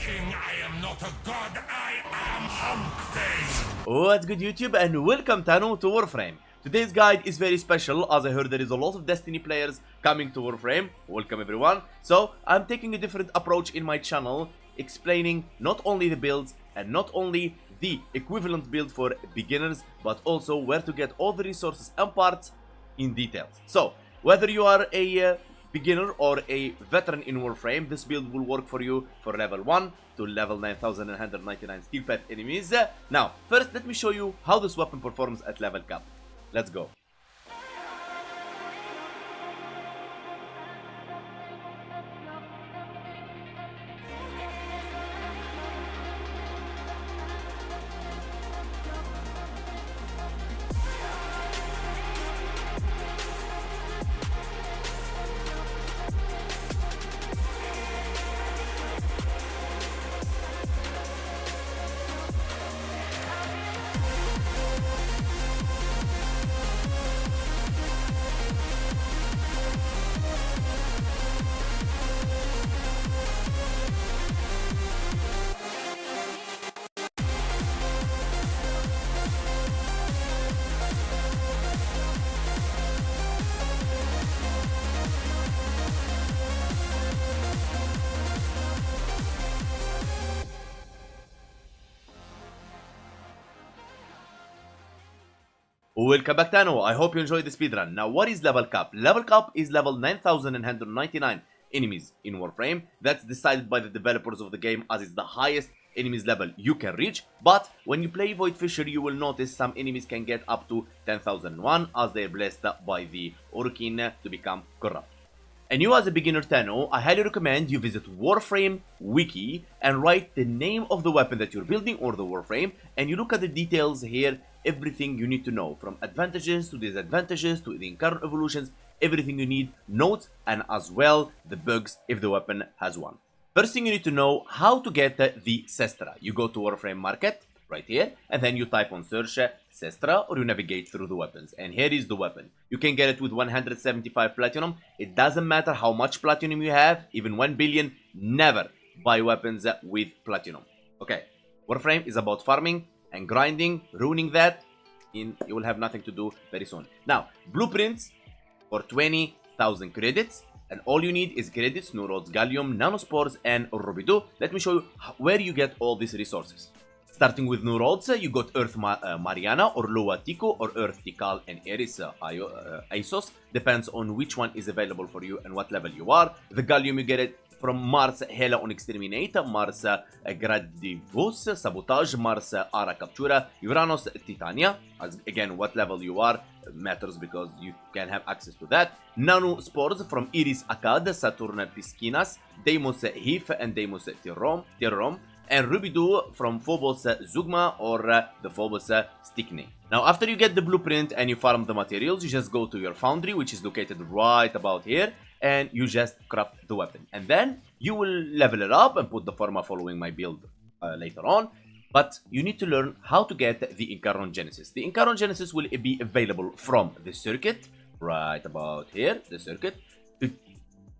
king, I am not a god, I am Hump. What's good YouTube, and welcome Tano to Warframe. Today's guide is very special as I heard there is a lot of Destiny players coming to Warframe. Welcome everyone. So I'm taking a different approach in my channel, explaining not only the builds and not only the equivalent build for beginners, but also where to get all the resources and parts in details. So whether you are a beginner or a veteran in Warframe, this build will work for you for level 1 to level 9199 steel path enemies. Now, first let me show you how this weapon performs at level cap. Let's go. Welcome back Tano, I hope you enjoyed the speedrun. Now what is level cap? Level cap is level 9199 enemies in Warframe. That's decided by the developers of the game as it's the highest enemies level you can reach. But when you play Void Fisher, you will notice some enemies can get up to 10,001 as they are blessed by the archon to become corrupt. And you as a beginner Tano, I highly recommend you visit Warframe Wiki and write the name of the weapon that you're building or the Warframe, and you look at the details here, everything you need to know, from advantages to disadvantages to the Incarnon evolutions, everything you need, notes, and as well the bugs if the weapon has one. First thing you need to know how to get the Cestra. You go to Warframe Market right here, and then you type on search Cestra, or you navigate through the weapons, and here is the weapon. You can get it with 175 platinum. It doesn't matter how much platinum you have, even 1 billion, never buy weapons with platinum. Okay, Warframe is about farming and grinding. Ruining that, you will have nothing to do very soon. Now, blueprints for 20,000 credits, and all you need is credits, new rods, gallium, nanospores, and rubido. Let me show you where you get all these resources. Starting with new rods, you got Earth Mariana, or Loa Tico, or Earth Tikal and Eris Isos. Depends on which one is available for you and what level you are. The gallium you get it from Mars Hela on Exterminate, Mars Gradivus Sabotage, Mars Ara Captura, Uranus Titania. As again, what level you are matters because you can have access to that. Nano Spores from Iris Akkad, Saturn Piscinas, Deimos Hif and Deimos Tirrom. And Rubido from Phobos Zugma or the Phobos Stickney. Now after you get the blueprint and you farm the materials, you just go to your foundry, which is located right about here, and you just craft the weapon. And then you will level it up and put the forma following my build later on. But you need to learn how to get the Incarnon Genesis. The Incarnon Genesis will be available from the circuit, right about here, the circuit.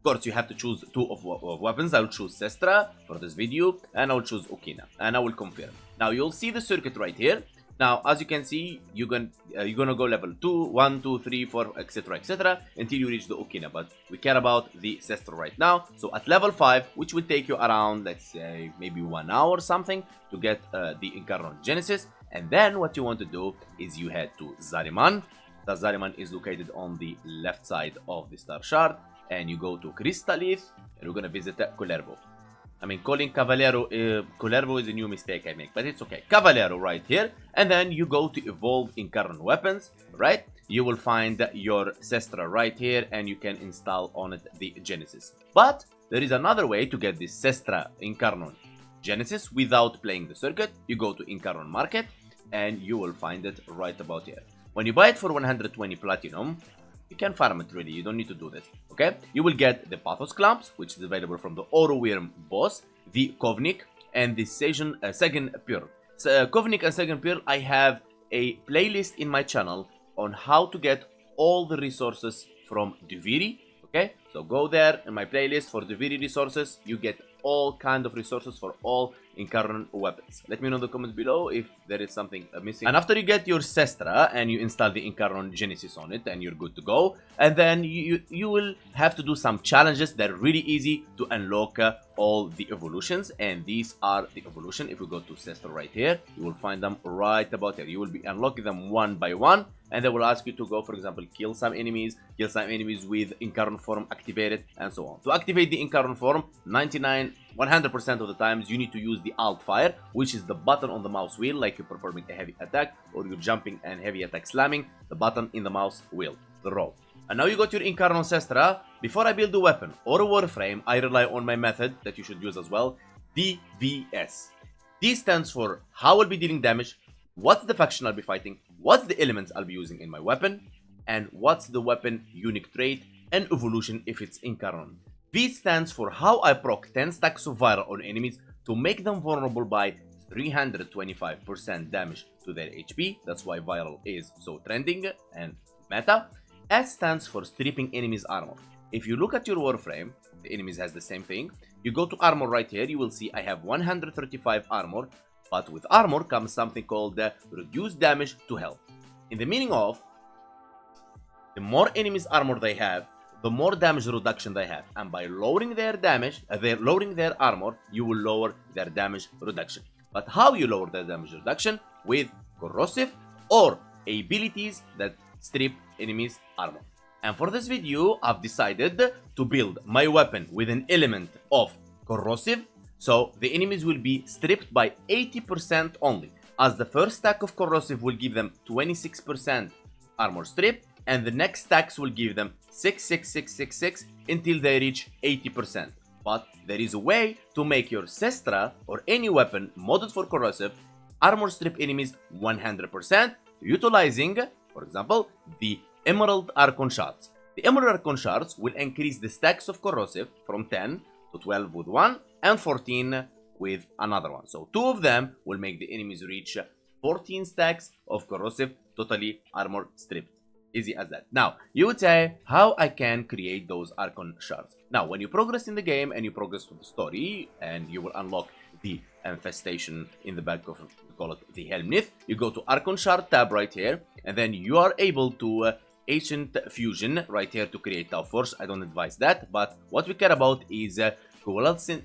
Of course, you have to choose two of weapons. I'll choose Cestra for this video, and I'll choose Okina, and I will confirm. Now you'll see the circuit right here. Now, as you can see, you're gonna go level 2, 1, 2, 3, 4, etc., etc., until you reach the Okina. But we care about the Cestra right now. So at level 5, which will take you around, let's say, maybe 1 hour or something to get the Incarnon Genesis. And then what you want to do is you head to Zariman. The Zariman is located on the left side of the Star Shard. And you go to Crystalith, and we're gonna visit Colervo. I mean, calling Cavallero, Colervo is a new mistake I make, but it's okay. Cavallero right here, and then you go to evolve Incarnon weapons, right? You will find your Cestra right here, and you can install on it the Genesis. But there is another way to get this Cestra Incarnon Genesis without playing the circuit. You go to Incarnon Market, and you will find it right about here. When you buy it for 120 platinum, you can farm it really, you don't need to do this, okay? You will get the Pathos Clamps, which is available from the Orowyrm boss, the Kovnik, and the Second Pearl. So, Kovnik and Second Pearl, I have a playlist in my channel on how to get all the resources from D.V.S, Okay, so go there in my playlist for the video resources. You get all kind of resources for all Incarnon weapons. Let me know in the comments below if there is something missing. And after you get your Cestra and you install the Incarnon Genesis on it, and you're good to go. And then you will have to do some challenges that are really easy to unlock all the evolutions. And these are the evolution. If we go to Cestra right here, you will find them right about here. You will be unlocking them one by one. And they will ask you to go, for example, kill some enemies with Incarnon form activated, and so on. To activate the Incarnon form, 100% of the times you need to use the alt fire, which is the button on the mouse wheel, like you're performing a heavy attack or you're jumping and heavy attack slamming, the button in the mouse wheel, the roll. And now you got your Incarnon Cestra. Before I build a weapon or a Warframe, I rely on my method that you should use as well, D.V.S. D stands for how I'll be dealing damage, what's the faction I'll be fighting, what's the elements I'll be using in my weapon, and what's the weapon unique trait and evolution if it's Incarnon. V stands for how I proc 10 stacks of viral on enemies to make them vulnerable by 325% damage to their HP. That's why viral is so trending and meta. S stands for stripping enemies armor. If you look at your Warframe, the enemies has the same thing. You go to armor right here, you will see I have 135 armor. But with armor comes something called reduced damage to health. In the meaning of, the more enemies armor they have, the more damage reduction they have. And by lowering their damage, lowering their armor, you will lower their damage reduction. But how you lower their damage reduction? With corrosive or abilities that strip enemies armor. And for this video, I've decided to build my weapon with an element of corrosive. So the enemies will be stripped by 80% only, as the first stack of corrosive will give them 26% armor strip, and the next stacks will give them 6 until they reach 80%. But there is a way to make your Cestra or any weapon modded for corrosive armor strip enemies 100%, utilizing, for example, the Emerald Archon shards. The Emerald Archon shards will increase the stacks of corrosive from 10 to 12 with one, and 14 with another one. So two of them will make the enemies reach 14 stacks of corrosive, totally armor stripped. Easy as that. Now, you would say how I can create those Archon shards. Now, when you progress in the game and you progress with the story, and you will unlock the infestation in the back of, we call it the helminth, you go to Archon shard tab right here, and then you are able to ancient fusion right here to create Tau Force. I don't advise that, but what we care about is coalescent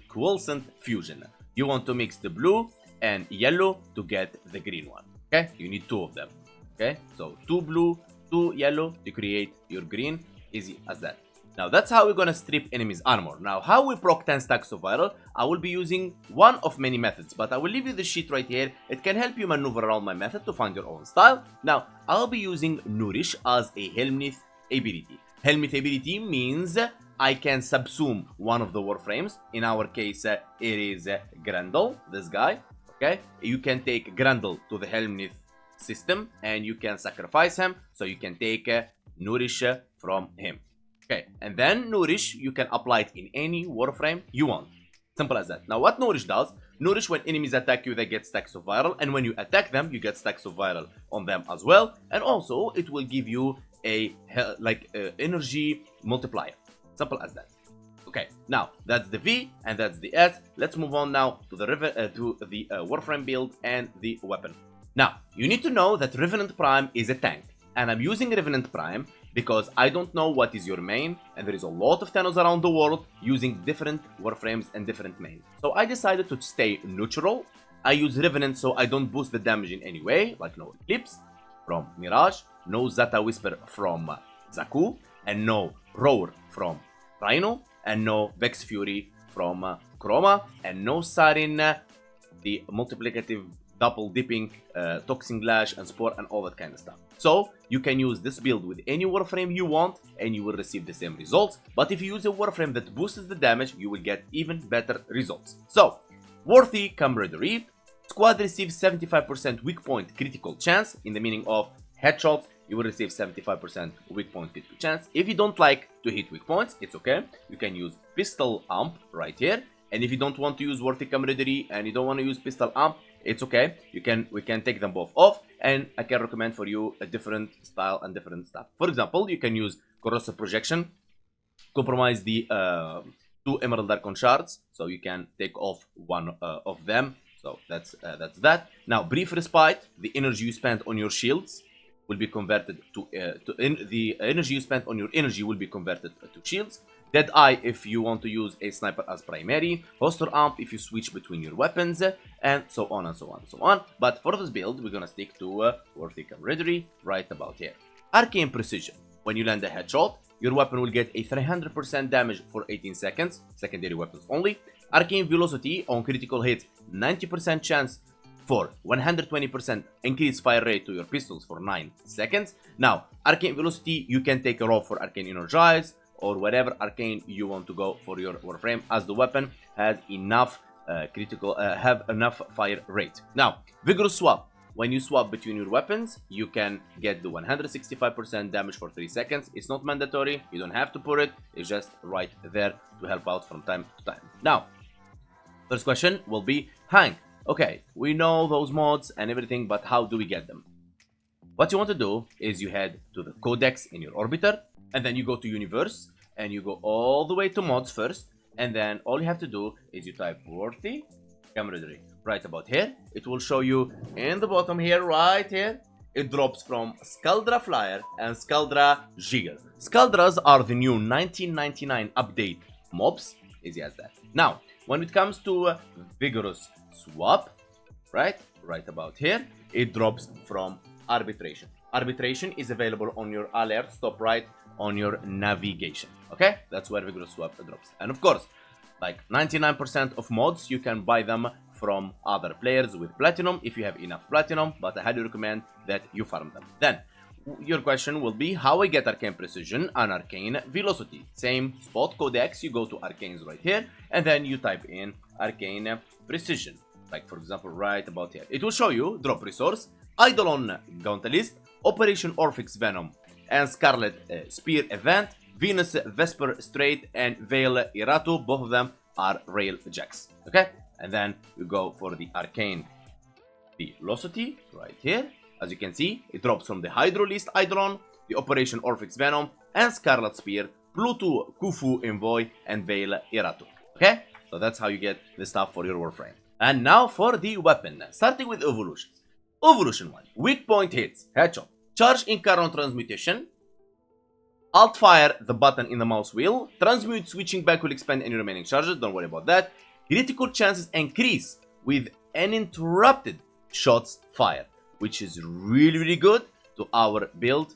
fusion. You want to mix the blue and yellow to get the green one. Okay, you need two of them. Okay, so 2 blue, 2 yellow to create your green. Easy as that. Now that's how we're gonna strip enemies armor. Now how we proc 10 stacks of viral, I will be using one of many methods, but I will leave you the sheet right here. It can help you maneuver around my method to find your own style. Now I'll be using Nourish as a helminth ability. Helminth ability means I can subsume one of the Warframes. In our case, it is Grendel, this guy. Okay, you can take Grendel to the helminth system and you can sacrifice him, so you can take Nourish from him. Okay, and then Nourish, you can apply it in any Warframe you want. Simple as that. Now what Nourish does, Nourish, when enemies attack you, they get stacks of viral, and when you attack them, you get stacks of viral on them as well. And also, it will give you a energy multiplier. Simple as that. Okay, now that's the V and that's the S. Let's move on now to the Warframe build and the weapon. Now, you need to know that Revenant Prime is a tank, and I'm using Revenant Prime because I don't know what is your main, and there is a lot of Thanos around the world using different Warframes and different mains. So I decided to stay neutral. I use Revenant so I don't boost the damage in any way, like no Eclipse from Mirage, no Zata Whisper from Zaku, and no Roar from Rhino, and no Vex Fury from Chroma, and no Sarin, the multiplicative double dipping, Toxin Lash and Spore and all that kind of stuff. So you can use this build with any Warframe you want and you will receive the same results. But if you use a Warframe that boosts the damage, you will get even better results. So, Worthy Camaraderie. Squad receives 75% weak point critical chance, in the meaning of headshots, you will receive 75% weak point critical chance. If you don't like to hit weak points, it's okay. You can use Pistol Amp right here. And if you don't want to use Worthy Camaraderie and you don't want to use Pistol Amp, it's okay. We can take them both off, and I can recommend for you a different style and different stuff. For example, you can use Corrosive Projection compromise the 2 emerald archon shards, so you can take off one of them. So that's that. Now, brief respite, the energy you spent on your shields will be converted to the energy you spent on your energy will be converted to shields. Dead Eye if you want to use a sniper as primary, Holster Amp if you switch between your weapons, and so on and so on and so on. But for this build, we're gonna stick to Worthy Camaraderie right about here. Arcane Precision. When you land a headshot, your weapon will get a 300% damage for 18 seconds, secondary weapons only. Arcane Velocity on critical hit, 90% chance for 120% increased fire rate to your pistols for 9 seconds. Now, Arcane Velocity, you can take a roll for Arcane Energize, or whatever arcane you want to go for your Warframe, as the weapon has enough have enough fire rate. Now, Vigorous Swap. When you swap between your weapons, you can get the 165% damage for 3 seconds. It's not mandatory, you don't have to put it, it's just right there to help out from time to time. Now, first question will be, Hank, okay, we know those mods and everything, but how do we get them? What you want to do is you head to the codex in your orbiter, and then you go to universe, and you go all the way to mods first, and then all you have to do is you type Worthy Camaraderie right about here. It will show you in the bottom here, right here, it drops from Skaldra Flyer and Skaldra Jigger. Skaldras are the new 1999 update mobs, easy as that. Now, when it comes to Vigorous Swap, right about here, it drops from Arbitration. Arbitration is available on your alerts, top right on your navigation. Okay, that's where Vigorous Swap drops. And of course, like 99% of mods, you can buy them from other players with platinum if you have enough platinum, but I highly recommend that you farm them. Then your question will be how I get Arcane Precision and Arcane Velocity. Same spot codex, you go to Arcanes right here, and then you type in Arcane Precision. Like for example, right about here. It will show you drop resource, Eidolon Gauntlet, Operation Orphix Venom, and Scarlet Spear event, Venus Vesper Strait, and Veil Iratu. Both of them are rail jacks. Okay, and then you go for the Arcane Velocity right here. As you can see, it drops from the Hydro List Eidolon, the Operation Orphix Venom, and Scarlet Spear, Pluto Kufu Envoy, and Veil Iratu. Okay, so that's how you get the stuff for your Warframe. And now for the weapon, starting with evolutions. Evolution 1, weak point hits, headshot. Charge Incarnon Transmutation. Alt fire the button in the mouse wheel. Transmute switching back will expand any remaining charges, don't worry about that. Critical chances increase with uninterrupted shots fired, which is really good to our build.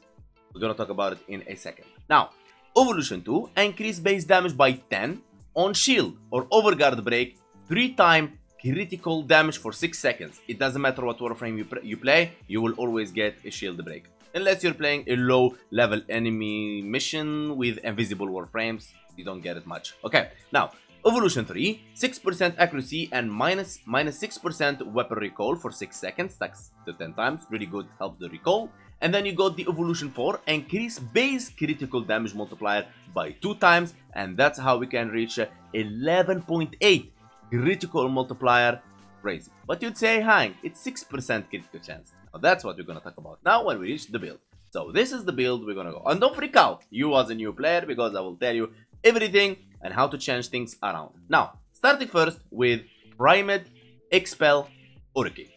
We're gonna talk about it in a second. Now, Evolution 2, increase base damage by 10 on shield or overguard break, 3 times critical damage for 6 seconds. It doesn't matter what Warframe you play, you will always get a shield break. Unless you're playing a low level enemy mission with invisible Warframes, you don't get it much. Okay, now, Evolution 3, 6% accuracy and minus 6% weapon recall for 6 seconds, stacks to 10 times, really good, helps the recall. And then you got the Evolution 4, increase base critical damage multiplier by 2 times, and that's how we can reach 11.8 critical multiplier. Crazy. But you'd say, Hank, it's 6% critical chance. Now that's what we're gonna talk about now when we reach the build. So this is the build we're gonna go. And don't freak out, you as a new player, because I will tell you everything and how to change things around. Now, starting first with Primed Expel Hurricane.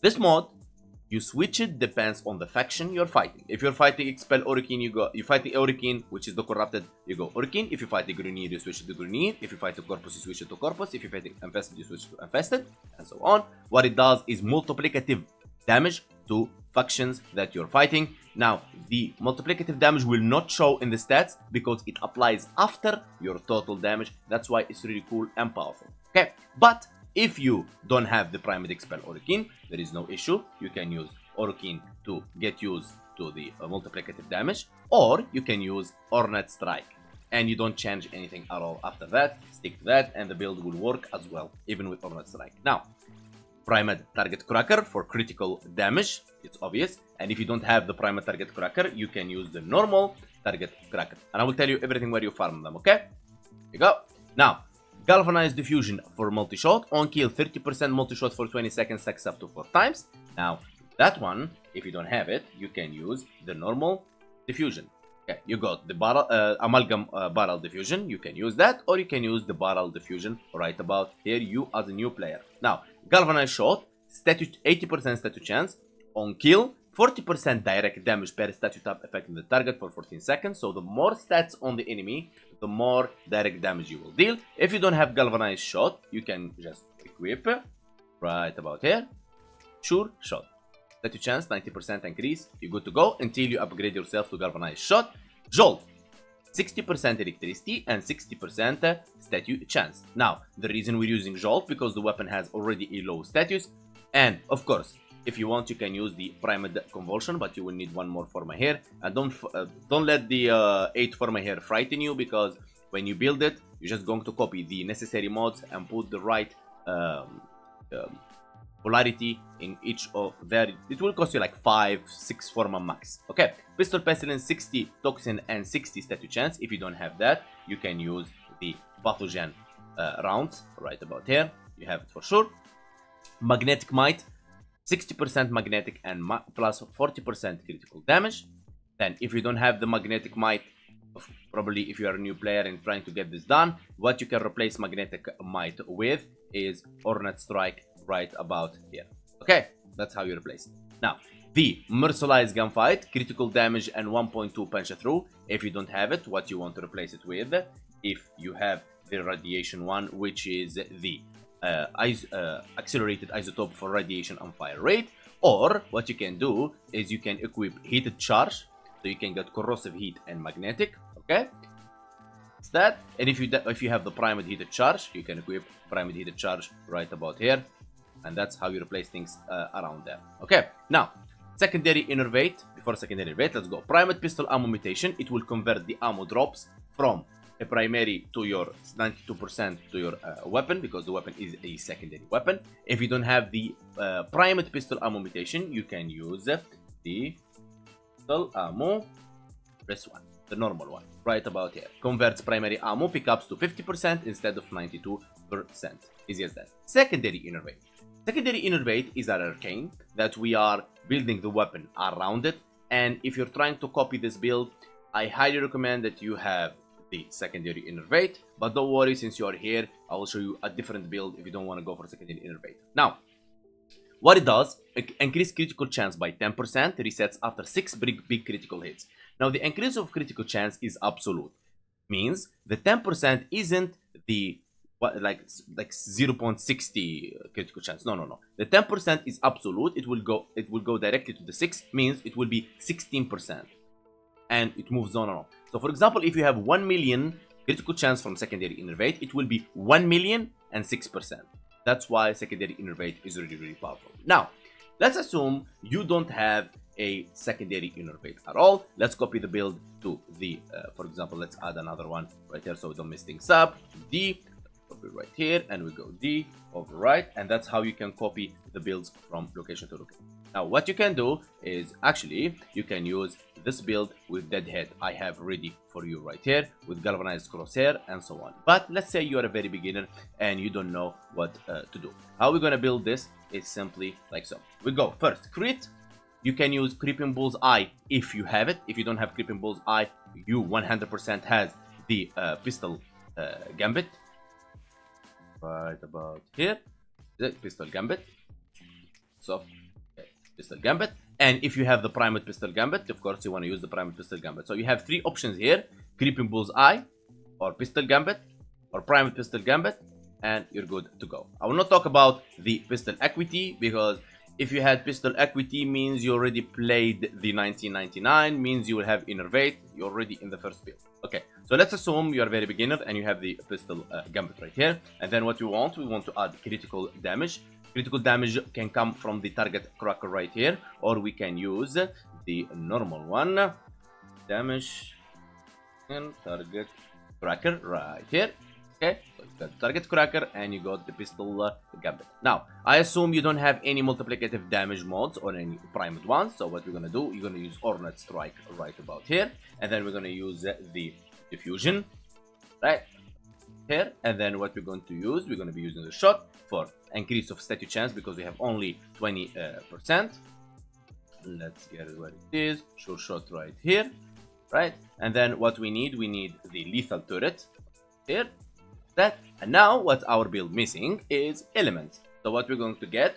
This mod, you switch it depends on the faction you're fighting. If you're fighting Expel Hurricane, you fight the Hurricane, which is the corrupted, you go Hurricane. If you fight the Grunier, you switch it to Grunier. If you fight the Corpus, you switch it to Corpus. If you fight the Infested, you switch it to Infested, and so on. What it does is multiplicative damage to factions that you're fighting. Now, the multiplicative damage will not show in the stats because it applies after your total damage. That's why it's really cool and powerful. Okay, but if you don't have the Primed Expel Hurricane, there is no issue. You can use Hurricane to get used to the multiplicative damage, or you can use Ornate Strike, and you don't change anything at all after that. Stick to that, and the build will work as well, even with Ornate Strike. Now, Primed Target Cracker for critical damage, it's obvious, and if you don't have the Primed Target Cracker, you can use the normal Target Cracker, and I will tell you everything where you farm them, okay? Here you go. Now, Galvanized Diffusion for multi-shot, on kill 30% multi-shot for 20 seconds, stacks up to 4 times. Now, that one, if you don't have it, you can use the normal diffusion. Okay, you got the barrel, amalgam barrel diffusion. You can use that, or you can use the barrel diffusion right about here. You as a new player. Now, galvanized shot, statue 80% statue chance on kill, 40% direct damage per statue tap affecting the target for 14 seconds. So the more stats on the enemy, the more direct damage you will deal. If you don't have galvanized shot, you can just equip right about here. Sure shot. Statue chance 90% increase. You're good to go until you upgrade yourself to galvanized shot. Jolt. 60% electricity and 60% statue chance. Now, the reason we're using Jolt because the weapon has already a low status. And of course, if you want, you can use the primed convulsion, but you will need one more for my hair. And don't let the 8 for my hair frighten you, because when you build it, you're just going to copy the necessary mods and put the right polarity in each of their. It will cost you like 5-6 forma max. Okay, pistol pestilence 60 toxin and 60 statue chance. If you don't have that, you can use the pathogen rounds right about here. You have it for sure. Magnetic might 60% magnetic and plus 40% critical damage. Then if you don't have the magnetic might, probably if you are a new player and trying to get this done, what you can replace magnetic might with is Hornet Strike right about here. Okay, that's how you replace it. Now, the mercilized gunfight, critical damage and 1.2 punch through. If you don't have it, what you want to replace it with, if you have the radiation one, which is the accelerated isotope for radiation and fire rate, or what you can do is you can equip heated charge, so you can get corrosive heat and magnetic. Okay, it's that. And if you have the primed heated charge, you can equip primed heated charge right about here, and that's how you replace things around there. Okay, now secondary innervate. Before secondary innervate, let's go. Primed pistol ammo mutation. It will convert the ammo drops from a primary to your 92% to your weapon, because the weapon is a secondary weapon. If you don't have the primed pistol ammo mutation, you can use the pistol ammo this one, the normal one right about here. Converts primary ammo pickups to 50% instead of 92%. Easy as that. Secondary innervate. Secondary innervate is an arcane that we are building the weapon around it, and if you're trying to copy this build, I highly recommend that you have the secondary innervate. But don't worry, since you are here, I will show you a different build if you don't want to go for secondary innervate. Now, what it does, increase critical chance by 10%, resets after 6 big critical hits. Now, the increase of critical chance is absolute. Means the 10% isn't the like 0.60 critical chance. No. The 10% is absolute. It will go directly to the 6, means it will be 16%. And it moves on and on. So for example, if you have 1 million critical chance from secondary innervate, it will be 1 million and 6%. That's why secondary innervate is really, really powerful. Now, let's assume you don't have a secondary innervate at all. Let's copy the build to the, for example, let's add another one right here so we don't mess things up. D, copy right here, and we go D, overwrite, and that's how you can copy the builds from location to location. Now, what you can do is actually you can use this build with Deadhead I have ready for you right here with galvanized crosshair and so on. But let's say you are a very beginner and you don't know what to do. How we're gonna build this is simply like so. We go first crit. You can use creeping bull's eye if you have it. If you don't have creeping bull's eye, you 100% has the pistol gambit right about here. The pistol gambit. So pistol gambit. And if you have the primed pistol gambit, of course you want to use the primed pistol gambit. So you have 3 options here: creeping bull's eye, or pistol gambit, or primed pistol gambit, and you're good to go. I will not talk about the pistol equity, because if you had pistol equity means you already played the 1999, means you will have innervate. You're already in the first build. Okay, so let's assume you are very beginner and you have the pistol gambit right here. And then what we want to add critical damage. Critical damage can come from the target cracker right here, or we can use the normal one. Damage and target cracker right here. Okay, so you got target cracker and you got the pistol gambit. Now, I assume you don't have any multiplicative damage mods or any primed ones. So what we're gonna do, you're gonna use Hornet Strike right about here, and then we're gonna use the diffusion right here. And then what we're going to use, we're gonna be using the shot for increase of statue chance, because we have only 20%. Let's get it where it is. Sure shot right here. right? And then what we need the lethal turret here, that. And now what our build missing is elements. So what we're going to get,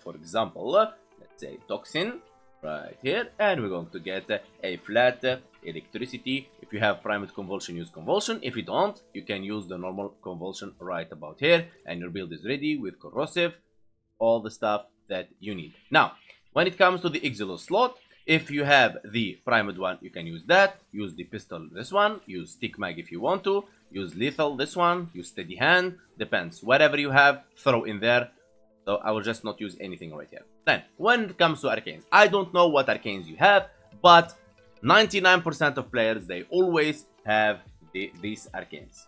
for example, let's say toxin right here, and we're going to get a flat electricity. If you have primed convulsion, use convulsion. If you don't, you can use the normal convulsion right about here, and your build is ready with corrosive, all the stuff that you need. Now, when it comes to the Exilo slot, if you have the primed one, you can use that. Use the pistol, this one. Use stick mag if you want to. Use lethal, this one. Use steady hand. Depends. Whatever you have, throw in there. So I will just not use anything right here. Then, when it comes to arcanes, I don't know what arcanes you have, but 99% of players, they always have these arcanes.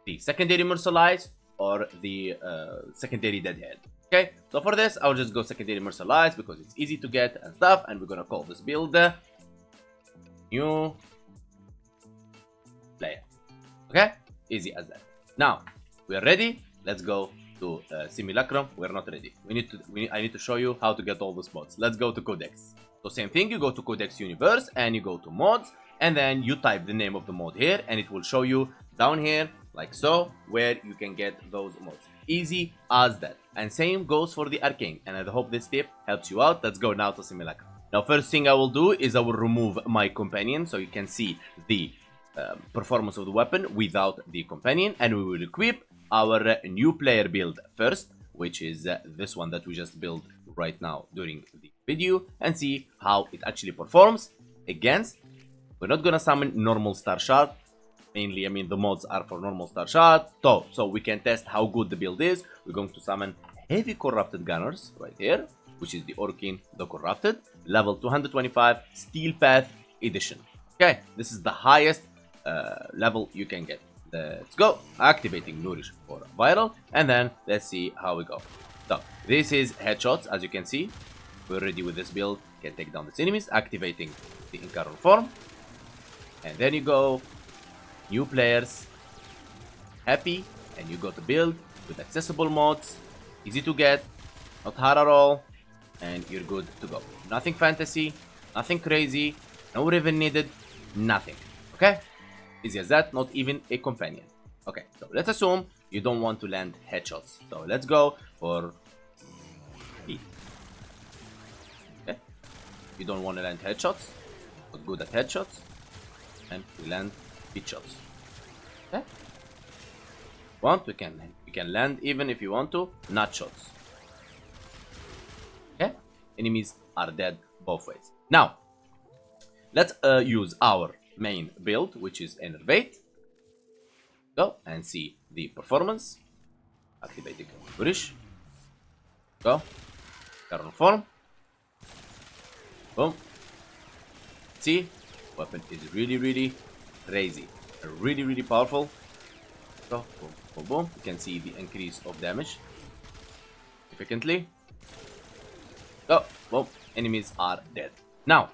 The secondary mercilise or the secondary deadhead. Okay, so for this, I'll just go secondary mercilise because it's easy to get and stuff, and we're gonna call this build new player. Okay, easy as that. Now we are ready. Let's go to simulacrum. We're not ready. I need to show you how to get all those mods. Let's go to codex. So same thing, you go to codex universe and you go to mods, and then you type the name of the mod here, and it will show you down here like so where you can get those mods. Easy as that. And same goes for the arcane, and I hope this tip helps you out. Let's go now to simulacrum. Now first thing I will do is I will remove my companion so you can see the performance of the weapon without the companion, and we will equip our new player build first, which is this one that we just built right now during the video, and see how it actually performs against. We're not gonna summon normal star shard. Mainly, I mean, the mods are for normal star shard, so we can test how good the build is. We're going to summon heavy corrupted gunners right here, which is the Orkin the Corrupted, level 225, Steel Path Edition. Okay, this is the highest level you can get. Let's go. Activating Nourish for viral, and then let's see how we go. So this is headshots, as you can see. We're ready with this build. Can take down these enemies. Activating the Incarnon form, and then you go new players. Happy, and you got a build with accessible mods, easy to get, not hard at all, and you're good to go. Nothing fantasy, nothing crazy, no riven needed, nothing. Okay? Easy as that, not even a companion. Okay, so let's assume you don't want to land headshots. So let's go for E. Okay? You don't want to land headshots, not good at headshots, and we land hit shots. Okay? Want, we can land even if you want to, not shots. Okay? Enemies are dead both ways. Now, let's use our main build, which is Enervate. Go and see the performance. Activating Nourish. Go. Current form. Boom. See? Weapon is really crazy. Really powerful. Go. Boom. Boom. Boom. You can see the increase of damage significantly. Go. Boom. Enemies are dead. Now,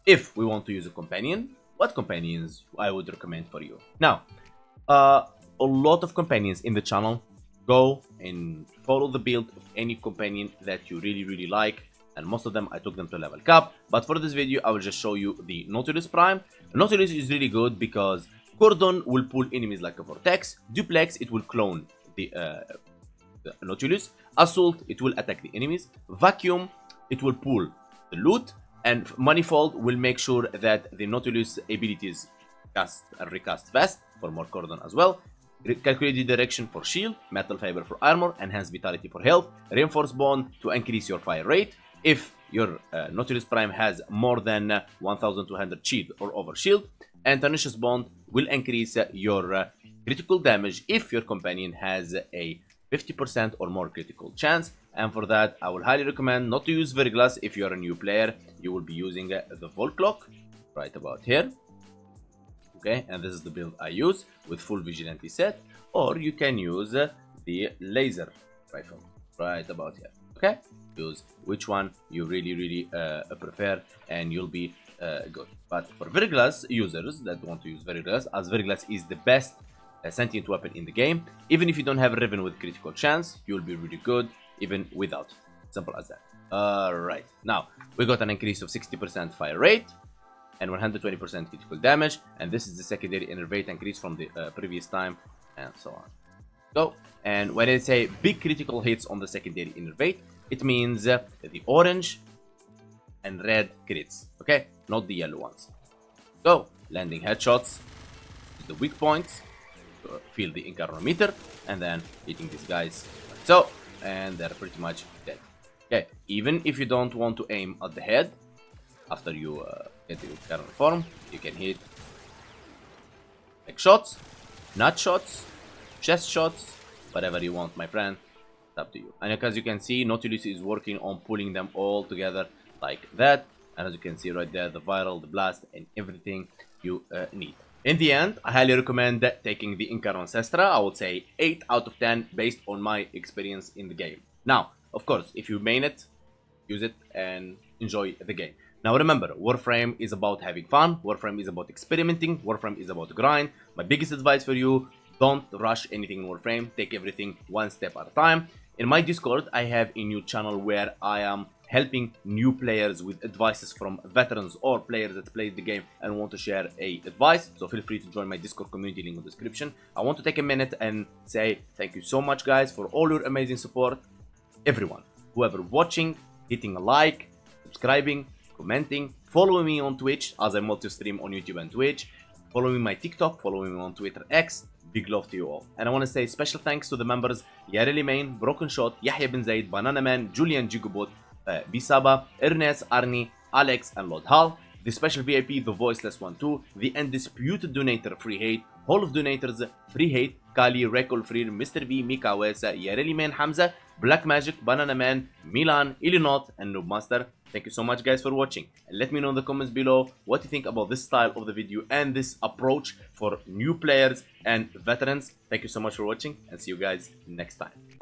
if we want to use a companion, what companions I would recommend for you? Now, a lot of companions in the channel. Go and follow the build of any companion that you really like, and most of them I took them to level cap. But for this video, I will just show you the Nautilus Prime. Nautilus is really good because Cordon will pull enemies like a Vortex. Duplex, it will clone the Nautilus. Assault, it will attack the enemies. Vacuum, it will pull the loot. And Manifold will make sure that the Nautilus abilities cast and recast fast for more Cordon as well. Calculated direction for shield, metal fiber for armor, enhanced vitality for health, reinforced bond to increase your fire rate. If your Nautilus Prime has more than 1200 shield or over shield, and Tenacious Bond will increase your critical damage if your companion has a 50% or more critical chance. And for that, I would highly recommend not to use Verglas if you are a new player. You will be using the Volt Clock right about here. Okay, and this is the build I use with full vigilante set, or you can use the laser rifle right about here. Okay, use which one you really prefer, and you'll be good. But for Verglas users that want to use Verglas, as Verglas is the best sentient weapon in the game, even if you don't have Riven with critical chance, you'll be really good even without. Simple as that. Alright, now we got an increase of 60% fire rate. and 120% critical damage. And this is the secondary innervate increase from the previous time, and so on. So, and when I say big critical hits on the secondary innervate, it means the orange and red crits, okay? Not the yellow ones. So, landing headshots is the weak points. Feel the Incarnon meter, and then hitting these guys like so, and they're pretty much dead. Okay, even if you don't want to aim at the head, after you get the Incarnon form, you can hit like shots, nut shots, chest shots, whatever you want, my friend. It's up to you. And as you can see, Nautilus is working on pulling them all together like that. And as you can see right there, the viral, the blast, and everything you need. In the end, I highly recommend taking the Incarnon Cestra. I would say 8 out of 10 based on my experience in the game. Now, of course, if you main it, use it and enjoy the game. Now remember, Warframe is about having fun, Warframe is about experimenting, Warframe is about grind. My biggest advice for you, don't rush anything in Warframe, take everything one step at a time. In my Discord, I have a new channel where I am helping new players with advices from veterans or players that played the game and want to share advice. So feel free to join my Discord community, link in the description. I want to take a minute and say thank you so much, guys, for all your amazing support. Everyone, whoever watching, hitting a like, subscribing, commenting, follow me on Twitch as I multi-stream on YouTube and Twitch. Follow me on my TikTok, follow me on Twitter X. Big love to you all. And I want to say special thanks to the members Yareli Main, Broken Shot, Yahya bin Zaid, Banana Man, Julian Gigobot, Bisaba, Ernest, Arnie, Alex, and Lord Hal. The special VIP, the Voiceless One too, the Undisputed Donator, Free Hate, Hall of Donators, Free Hate, Kali, Rekol Freer, Mr. V, Mika Wesa, Yareli Man, Hamza, Black Magic, Banana Man, Milan, Illinois, and Noobmaster. Thank you so much, guys, for watching. And let me know in the comments below what you think about this style of the video and this approach for new players and veterans. Thank you so much for watching, and see you guys next time.